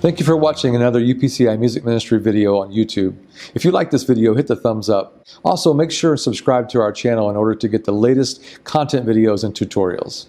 Thank you for watching another UPCI Music Ministry video on YouTube. If you like this video, hit the thumbs up. Also, make sure and subscribe to our channel in order to get the latest content videos and tutorials.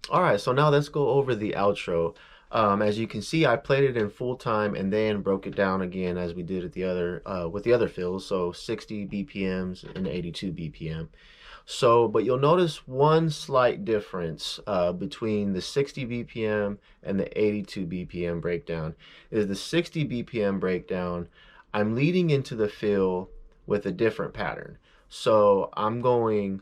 Alright, so now let's go over the outro. As you can see, I played it in full time and then broke it down again as we did at the other with the other fills, so 60 BPMs and 82 BPM. So, but you'll notice one slight difference between the 60 BPM and the 82 BPM breakdown. Is the 60 BPM breakdown, I'm leading into the fill with a different pattern. So I'm going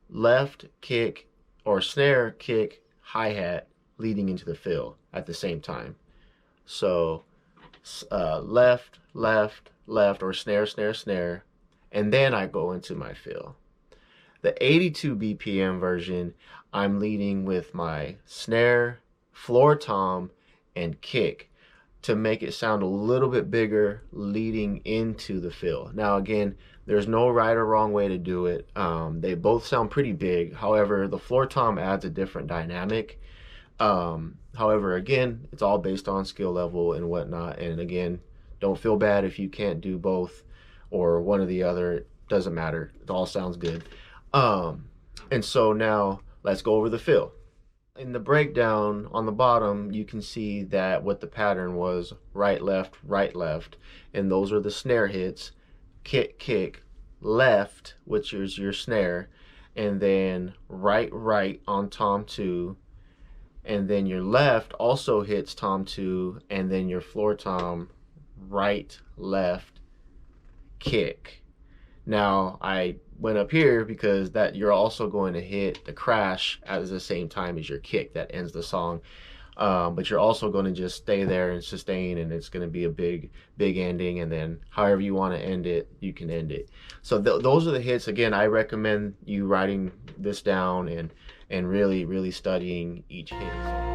left, kick, or snare, kick, hi-hat leading into the fill at the same time. So left, left, left, or snare, snare, snare, and then I go into my fill. The 82 BPM version, I'm leading with my snare, floor tom, and kick to make it sound a little bit bigger leading into the fill. Now again, there's no right or wrong way to do it. They both sound pretty big. However, the floor tom adds a different dynamic. However, again, it's all based on skill level and whatnot. And again, don't feel bad if you can't do both or one or the other. It doesn't matter. It all sounds good. And so now let's go over the fill. In the breakdown on the bottom, you can see that what the pattern was: right, left, and those are the snare hits. Kick, kick, left, which is your snare, and then right, right on tom 2, and then your left also hits tom 2, and then your floor tom, right, left, kick. Now I went up here because that you're also going to hit the crash at the same time as your kick that ends the song, but you're also going to just stay there and sustain, and it's going to be a big ending, and then however you want to end it, you can end it. So those are the hits. Again, I recommend you writing this down and really studying each hit.